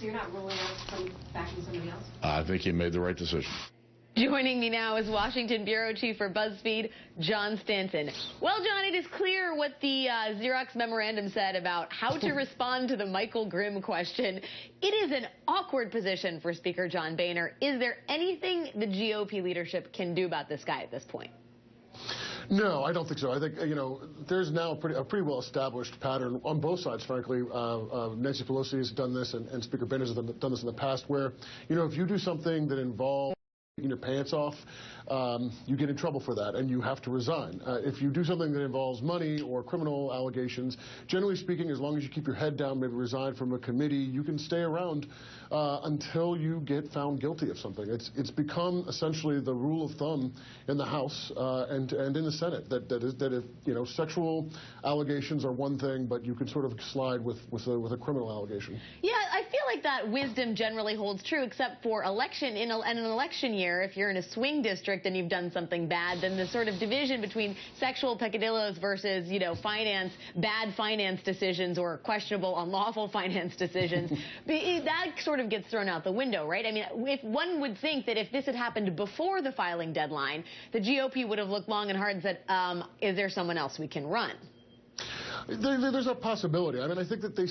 So you're not ruling out from backing somebody else? I think he made the right decision. Joining me now is Washington Bureau Chief for BuzzFeed, John Stanton. Well, John, it is clear what the Xerox memorandum said about how to respond to the Michael Grimm question. It is an awkward position for Speaker John Boehner. Is there anything the GOP leadership can do about this guy at this point? No, I don't think so. I think, there's now a pretty well-established pattern on both sides, frankly. Nancy Pelosi has done this, and Speaker Boehner has done this in the past, where, if you do something that involves taking your pants off, you get in trouble for that, and you have to resign. If you do something that involves money or criminal allegations, generally speaking, as long as you keep your head down, maybe resign from a committee, you can stay around until you get found guilty of something. It's become essentially the rule of thumb in the House and in the Senate that if sexual allegations are one thing, but you can sort of slide with a criminal allegation. Yeah, I feel like that wisdom generally holds true, except for in an election year. If you're in a swing district and you've done something bad, then the sort of division between sexual peccadillos versus bad finance decisions or questionable unlawful finance decisions, that sort of gets thrown out the window, right? I mean, if one would think that if this had happened before the filing deadline, the GOP would have looked long and hard and said, is there someone else we can run? There's a possibility. I mean, I think that they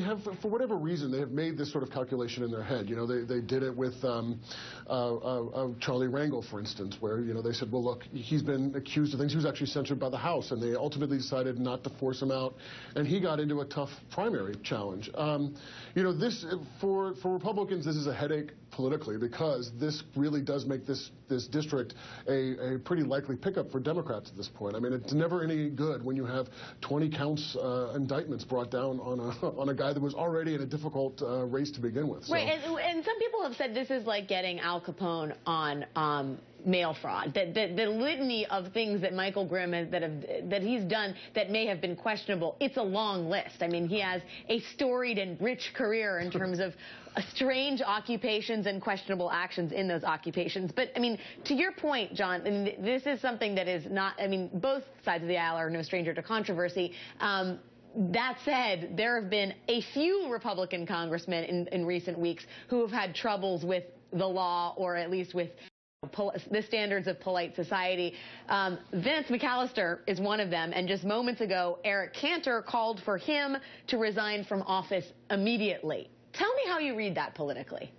have, for whatever reason, they have made this sort of calculation in their head. They did it with Charlie Rangel, for instance, where, they said, well, look, he's been accused of things. He was actually censured by the House, and they ultimately decided not to force him out, and he got into a tough primary challenge. For Republicans, this is a headache politically, because this really does make this district a pretty likely pickup for Democrats at this point. I mean, it's never any good when you have 20 counts indictments brought down on a guy that was already in a difficult race to begin with. So. Right, and some people have said this is like getting Al Capone on mail fraud. The litany of things that Michael Grimm that he's done that may have been questionable, it's a long list. I mean, he has a storied and rich career in terms of strange occupations and questionable actions in those occupations. But, I mean, to your point, John, and this is something that is not, I mean, both sides of the aisle are no stranger to controversy. That said, there have been a few Republican congressmen in recent weeks who have had troubles with the law, or at least with the standards of polite society. Vance McAllister is one of them, and just moments ago, Eric Cantor called for him to resign from office immediately. Tell me how you read that politically.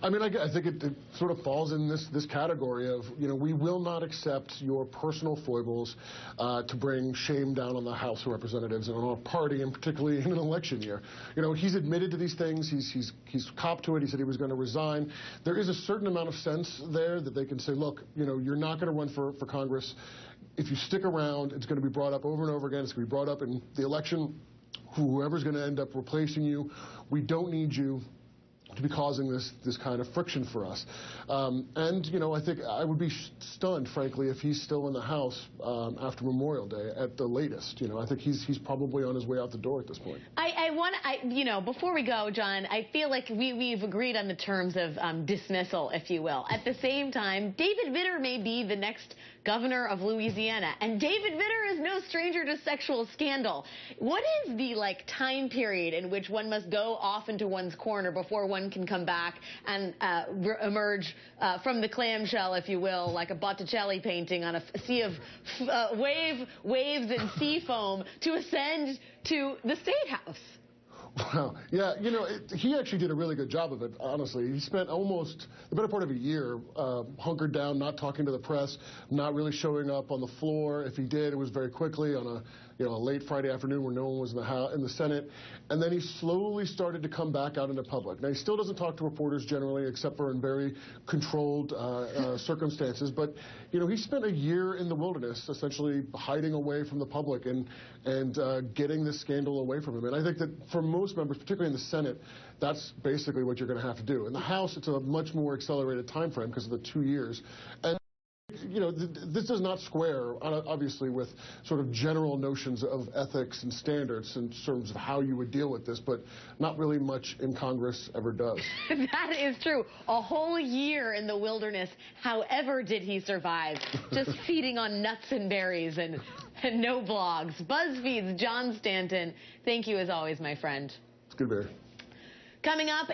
I mean, I think it sort of falls in this category of, we will not accept your personal foibles to bring shame down on the House of Representatives and on our party, and particularly in an election year. He's admitted to these things. He's copped to it. He said he was going to resign. There is a certain amount of sense there that they can say, look, you're not going to run for Congress. If you stick around, it's going to be brought up over and over again. It's going to be brought up in the election. Whoever's going to end up replacing you, we don't need you to be causing this kind of friction for us. I think I would be stunned, frankly, if he's still in the House after Memorial Day at the latest. I think he's probably on his way out the door at this point. Before we go, John, I feel like we've agreed on the terms of dismissal, if you will. At the same time, David Vitter may be the next governor of Louisiana, and David Vitter is no stranger to sexual scandal. What is the time period in which one must go off into one's corner before one can come back and emerge from the clamshell, if you will, like a Botticelli painting on a sea of waves and sea foam, to ascend to the State House? Wow. Yeah, he actually did a really good job of it, honestly. He spent almost the better part of a year hunkered down, not talking to the press, not really showing up on the floor. If he did, it was very quickly on a late Friday afternoon where no one was in the Senate. And then he slowly started to come back out into public. Now, he still doesn't talk to reporters generally, except for in very controlled circumstances. But, he spent a year in the wilderness, essentially hiding away from the public and getting this scandal away from him. And I think that for most members, particularly in the Senate, that's basically what you're going to have to do. In the House, it's a much more accelerated time frame because of the 2 years. And this does not square, obviously, with sort of general notions of ethics and standards in terms of how you would deal with this, but not really much in Congress ever does. That is true. A whole year in the wilderness, however did he survive? Just feeding on nuts and berries and no blogs. BuzzFeed's John Stanton, thank you as always, my friend. It's good, Barry. Coming up.